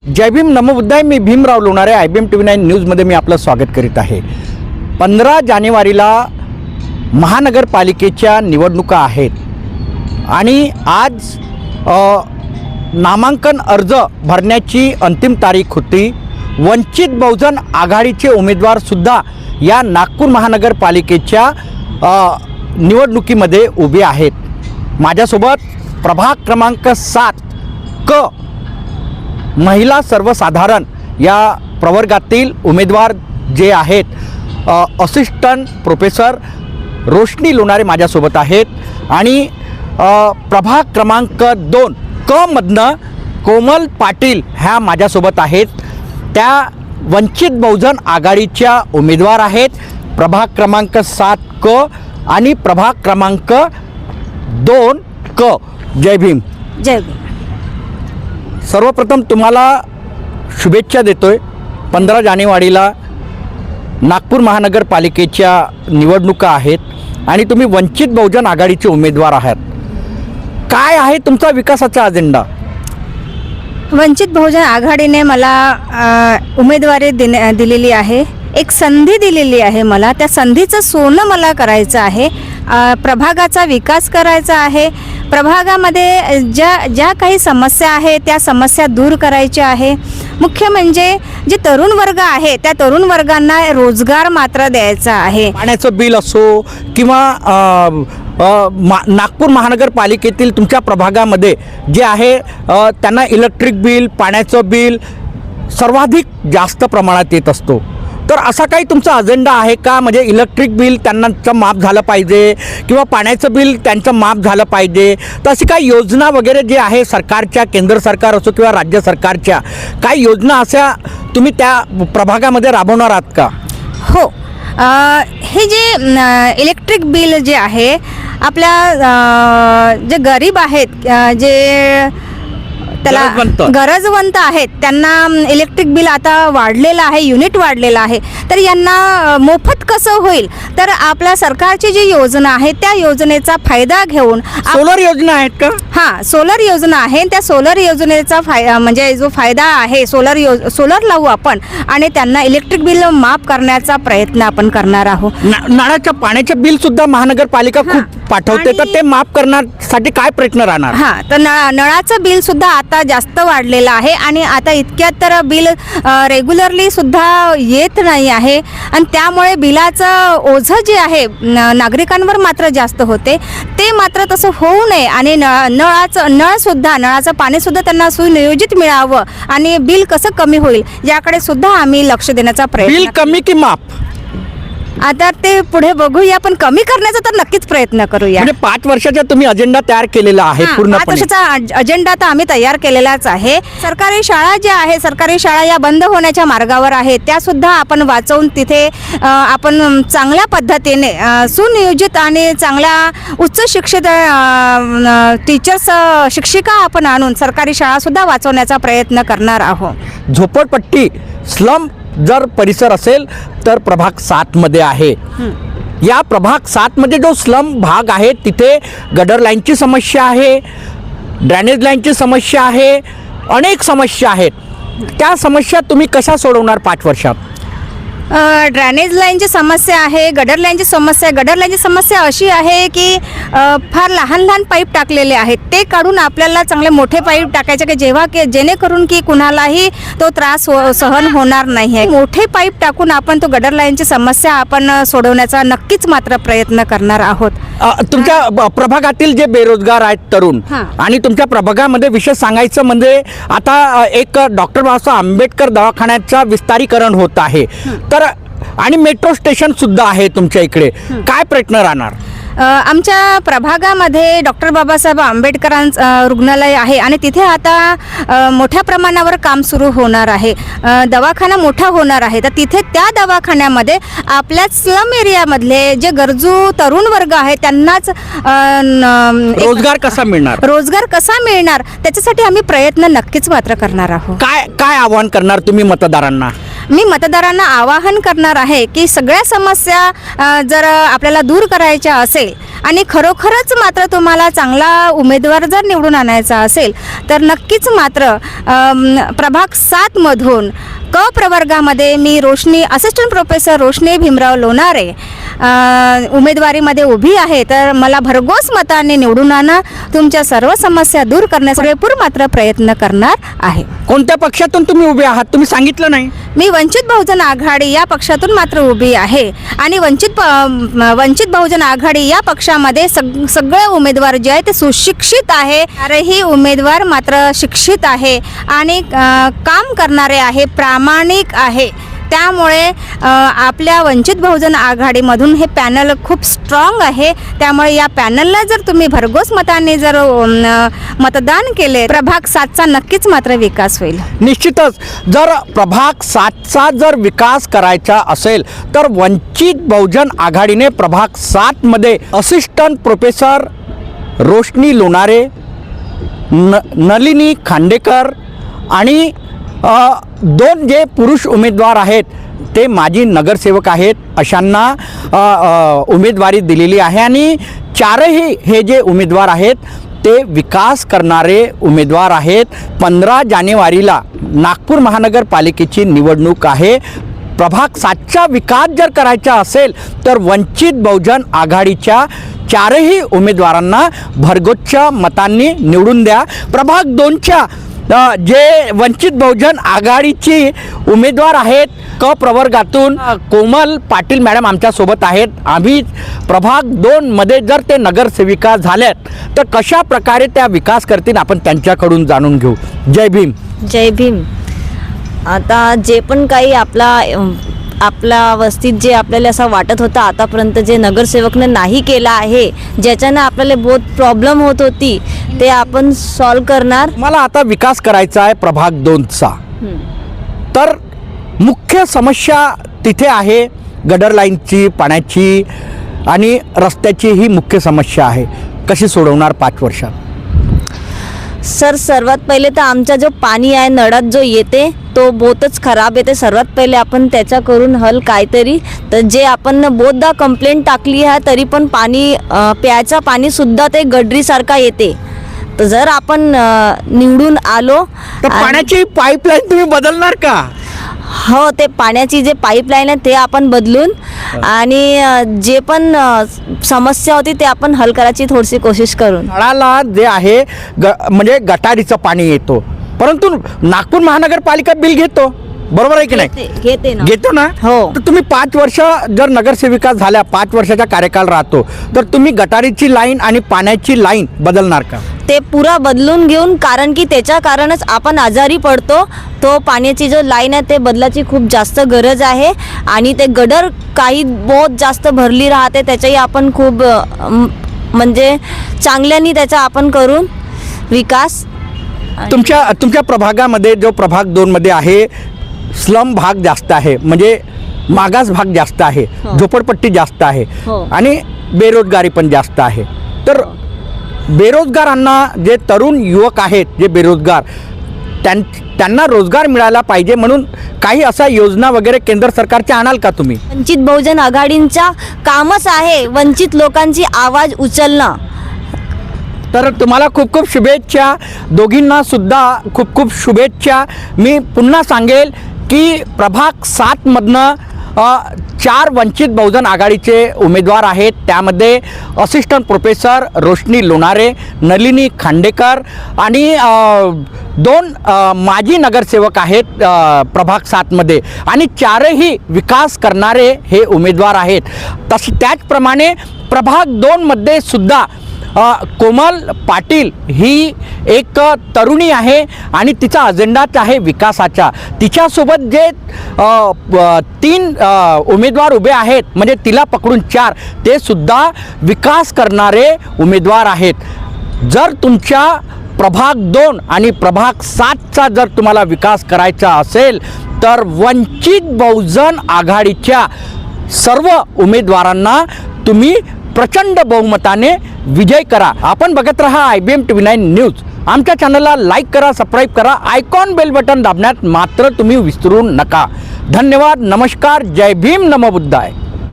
जय भीम नमो बुद्धाय. मी Bhimrao Lonare. IBM TV9 न्यूजमध्ये मी आपलं स्वागत करीत आहे. 15 जानेवारीला महानगरपालिकेच्या निवडणुका आहेत आणि आज नामांकन अर्ज भरण्याची अंतिम तारीख होती. वंचित बहुजन आघाडीचे उमेदवारसुद्धा या नागपूर महानगरपालिकेच्या निवडणुकीमध्ये उभे आहेत. माझ्यासोबत प्रभाग क्रमांक 7 क महिला सर्वसाधारण या प्रवर्गातील उमेदवार जे आहेत असिस्टंट प्रोफेसर रोशनी लोणारे माझ्यासोबत आहेत आणि प्रभाग क्रमांक 2 क मधनं कोमल पाटील ह्या माझ्यासोबत आहेत. त्या वंचित बहुजन आघाडीच्या उमेदवार आहेत. प्रभाग क्रमांक 7 क आणि प्रभाग क्रमांक 2 क. जय भीम. जय भीम. सर्वप्रथम तुम्हाला शुभेच्छा देतोय. 15 जानेवारीला नागपूर महानगरपालिकेच्या निवडणुका आहेत आणि तुम्ही वंचित बहुजन आघाडीचे उमेदवार आहात. काय आहे तुमचा विकासाचा अजेंडा? वंचित बहुजन आघाडीने मला उमेदवारी दिलेली आहे. एक संधी दिलेली आहे मला. त्या संधीचं सोनं मला करायचं आहे. प्रभागाचा विकास करायचा आहे. प्रभागामध्ये ज्या काही समस्या आहेत त्या समस्या दूर करायच्या आहे. मुख्य म्हणजे जे तरुण वर्ग आहे त्या तरुण वर्गांना रोजगार मात्र द्यायचा आहे. पाण्याचं बिल असो किंवा नागपूर महानगरपालिकेतील तुमच्या प्रभागामध्ये जे आहे त्यांना इलेक्ट्रिक बिल, पाण्याचं बिल सर्वाधिक जास्त प्रमाणात येत असतो. तर असा काही तुमचा अजेंडा आहे का? म्हणजे इलेक्ट्रिक बिल त्यांचं माफ झालं पाहिजे किंवा पाण्याचं बिल त्यांचं माफ झालं पाहिजे. तर अशी काही योजना वगैरे जे आहे सरकारच्या, केंद्र सरकार असो किंवा राज्य सरकारच्या, काही योजना अशा तुम्ही त्या प्रभागामध्ये राबवणार आहात का? हो. हे जे इलेक्ट्रिक बिल जे आहे आपल्या जे गरीब आहेत, जे त्याला गरजवंत आहेत, त्यांना इलेक्ट्रिक बिल आता वाढलेलं आहे, युनिट वाढलेलं आहे. तर यांना मोफत कसं होईल? तर आपल्या सरकारची जी योजना आहे त्या योजनेचा फायदा घेऊन सोलर योजना आहेत का? हां, सोलर योजना आहे. त्या सोलर योजनेचा म्हणजे जो फायदा आहे, सोलर लावू आपण आणि त्यांना इलेक्ट्रिक बिल माफ करण्याचा प्रयत्न आपण करणार आहोत. नळाच्या पाण्याचे बिल सुद्धा महानगरपालिका खूप पाठवते, तर ते माफ करण्यासाठी काय प्रयत्न राहणार? हां, तर नळाचं बिल सुद्धा आता जास्त वाढलेलं आहे आणि आता इतक्यात तर बिल रेग्युलरली सुद्धा येत नाही आहे आणि त्यामुळे बिलाचं ओझं जे आहे नागरिकांवर मात्र जास्त होते. ते मात्र तसं होऊ नये आणि नळाचं पाणीसुद्धा त्यांना सुनियोजित मिळावं आणि बिल कसं कमी होईल याकडे सुद्धा आम्ही लक्ष देण्याचा प्रयत्न. बिल कमी की माफ? आता ते पुढे बघूया, पण कमी करण्याचा तर नक्कीच प्रयत्न करूया. म्हणजे 5 वर्षाचा तुम्ही अजेंडा तयार केलेला आहे पूर्णपणे? 5 वर्षाचा अजेंडा तर आम्ही तयार केलेलाच आहे. सरकारी शाळा ज्या आहे, सरकारी शाळा या बंद होण्याच्या मार्गावर आहेत, त्या सुद्धा आपण वाचवून तिथे आपण चांगल्या पद्धतीने सुनियोजित आणि चांगल्या उच्च शिक्षित टीचर्स, शिक्षिका आपण आणून सरकारी शाळा सुद्धा वाचवण्याचा प्रयत्न करणार आहोत. झोपडपट्टी, स्लम जर परिसर असेल तर प्रभाग 7 मध्ये आहे. या प्रभाग 7 मध्ये जो स्लम भाग आहे तिथे गटर लाईनची समस्या आहे, ड्रेनेज लाईनची समस्या आहे, अनेक समस्या आहेत. त्या समस्या तुम्ही कशा सोडवणार 5 वर्षात? ड्रेनेज लाईनची समस्या आहे, गटर लाईनची समस्या. गटर लाईनची समस्या अशी आहे की फार लहान लहान पाईप टाकलेले आहेत. ते काढून आपल्याला चांगले मोठे पाईप टाकायचे की जेणेकरून की कुणालाही तो त्रास सहन होणार नाही आहे. मोठे पाईप टाकून आपण तो गटर लाईनची समस्या आपण सोडवण्याचा नक्कीच मात्र प्रयत्न करणार आहोत. तुमच्या प्रभागातील जे बेरोजगार आहेत तरुण आणि तुमच्या प्रभागामध्ये विशेष सांगायचं म्हणजे आता एक डॉक्टर बाबासाहेब आंबेडकर दवाखान्याचा विस्तारीकरण होत आहे, तर आणि मेट्रो स्टेशन सुद्धा आहे तुमच्या इकडे. काय प्रयत्न राहणार? आमच्या प्रभागामध्ये डॉक्टर बाबासाहेब आंबेडकरांचं रुग्णालय आहे आणि तिथे आता मोठ्या प्रमाणावर काम सुरू होणार आहे. दवाखाना मोठा होणार आहे. तर तिथे त्या दवाखान्यामध्ये आपल्या स्लम एरियामधले जे गरजू तरुण वर्ग आहे त्यांनाच रोजगार कसा मिळणार त्याच्यासाठी आम्ही प्रयत्न नक्कीच मात्र करणार आहोत. काय आवाहन करणार तुम्ही मतदारांना? मी मतदारांना आवाहन करणार आहे की सगळ्या समस्या जर आपल्याला दूर करायच्या असेल आणि खरोखरच मात्र तुम्हाला चांगला उमेदवार जर निवडून आणायचा असेल तर नक्कीच मात्र प्रभाग 7मधून क प्रवर्गामध्ये मी रोशनी असिस्टंट प्रोफेसर रोशनी भीमराव लोणारे उमेदवारीमध्ये उभी आहे. तर मला भरघोस मताने निवडून आणा. तुमच्या सर्व समस्या दूर करण्यासाठी पुरेपूर मात्र प्रयत्न करणार आहे. कोणत्या पक्षातून तुम्ही उभे आहात तुम्ही सांगितलं नाही? मी वंचित बहुजन आघाडी या पक्षातून मात्र उभी आहे आणि वंचित बहुजन आघाडी या पक्षामध्ये सगळे उमेदवार जे आहे ते सुशिक्षित आहे. चारही उमेदवार मात्र शिक्षित आहे आणि काम करणारे आहे, प्रामाणिक आहे. त्यामुळे आपल्या वंचित बहुजन आघाडीमधून हे पॅनल खूप स्ट्रॉंग आहे. त्यामुळे या पॅनलला जर तुम्ही भरघोस मताने जर मतदान केले प्रभाग 7चा नक्कीच मात्र विकास होईल. निश्चितच जर प्रभाग 7चा जर विकास करायचा असेल तर वंचित बहुजन आघाडीने प्रभाग 7मध्ये असिस्टंट प्रोफेसर रोशनी लोणारे, नलिनी खांडेकर आणि 2 जे पुरुष उमेदवार आहेत ते माजी नगरसेवक आहेत अशांना उमेदवारी दिलेली आहे आणि चारही हे जे उमेदवार आहेत ते विकास करणारे उमेदवार आहेत. 15 जानेवारीला नागपूर महानगरपालिकेची निवडणूक आहे. प्रभाग 7चा विकास जर करायचा असेल तर वंचित बहुजन आघाडीच्या चारही उमेदवारांना भरघोस मतांनी निवडून द्या. प्रभाग 2च्या जे वंचित बहुजन आघाडीची उमेदवार आहेत क प्रवर्गातून कोमल पाटील मॅडम आमच्यासोबत आहेत. आम्ही प्रभाग 2मध्ये जर ते नगरसेविका झाल्यात तर कशा प्रकारे त्या विकास करतील आपण त्यांच्याकडून जाणून घेऊ. जय भीम. जय भीम. आता जे पण काही आपल्या वस्तीत जे आपल्याला असं वाटत होतं आतापर्यंत जे नगरसेवकनं नाही केलं आहे, ज्याच्यानं आपल्याला बहुत प्रॉब्लेम होत होती, ते आपण सॉल्व करणार. मला आता विकास करायचा आहे प्रभाग 2चा. तर मुख्य समस्या तिथे आहे गटर लाईनची, पाण्याची आणि रस्त्याची ही मुख्य समस्या आहे. कशी सोडवणार 5 वर्षात? सर सर्वात पहिले तर आमचा जो पाणी आहे नळात जो येते तो बहुतच खराब येते. सर्वात पहिले आपण त्याच्या करून हल काहीतरी, तर जे आपण बहुतदा कंप्लेंट टाकली आहे तरी पण पाणी प्यायचं पाणीसुद्धा ते गडरीसारखा येते. तर जर आपण निवडून आलो तर पाण्याची पाईपलाईन तुम्ही बदलणार का? हो, ते पाण्याची जे पाईपलाईन आहे ते आपण बदलून आणि जे पण समस्या होती ते आपण हल करायची थोडीशी कोशिश करून. नळाला जे आहे म्हणजे गटारीचं पाणी येतो, परंतु नागपूर महानगरपालिका बिल घेतो, बरोबर आहे की नाही? घेतो ना. हो. तर तुम्ही 5 वर्ष जर नगरसेविका झाल्या, 5 वर्षाचा कार्यकाल राहतो, तर तुम्ही गटारीची लाईन आणि पाण्याची लाईन बदलणार का? ते पुरा बदलून घेऊन, कारण की त्याच्या कारणच आपण आजारी पडतो. तो पाण्याची जो लाईन आहे ते बदलाची खूप जास्त गरज आहे आणि ते गडर काही बहुत जास्त भरली राहते, त्याच्याही आपण खूप म्हणजे चांगल्यानी त्याचा आपण करून विकास. तुमच्या प्रभागामध्ये जो प्रभाग 2मध्ये आहे स्लम भाग जास्त आहे, म्हणजे मागास भाग जास्त आहे, झोपडपट्टी जास्त आहे आणि बेरोजगारी पण जास्त आहे. तर बेरोजगारांना, जे तरुण युवक आहेत जे बेरोजगार, त्यांना रोजगार मिळाला पाहिजे म्हणून काही अशा योजना वगैरे केंद्र सरकारच्या आणाल का तुम्ही? वंचित बहुजन आघाडींचा कामच आहे वंचित लोकांची आवाज उचलणं. तर तुम्हाला खूप खूप शुभेच्छा. दोघींना सुद्धा खूप खूप शुभेच्छा. मी पुन्हा सांगेल की प्रभाग 7मधनं 4 वंचित बहुजन आघाडीचे उमेदवार आहेत. त्यामध्ये असिस्टंट प्रोफेसर रोशनी लोणारे, नलिनी खांडेकर आणि 2 माजी नगरसेवक आहेत प्रभाग 7मध्ये आणि 4ही विकास करणारे हे उमेदवार आहेत. त्याचप्रमाणे प्रभाग 2मध्ये सुद्धा कोमल पाटील ही एक तरुणी आहे आणि तिचा अजेंडाच आहे विकासाचा. तिच्यासोबत जे 3 उमेदवार उभे आहेत, म्हणजे तिला पकडून 4, ते सुद्धा विकास करणारे उमेदवार आहेत. जर तुमच्या प्रभाग 2 आणि प्रभाग 7चा जर तुम्हाला विकास करायचा असेल तर वंचित बहुजन आघाडीच्या सर्व उमेदवारांना तुम्ही प्रचंड बहुमताने विजय करा. आपण बघत रहा IBM TV9 न्यूज. आमच्या चॅनलला लाईक करा, सबस्क्राईब करा, आयकॉन बेल बटन दाबण्यात मात्र तुम्ही विसरू नका. धन्यवाद. नमस्कार. जय भीम. नमो बुद्धाय.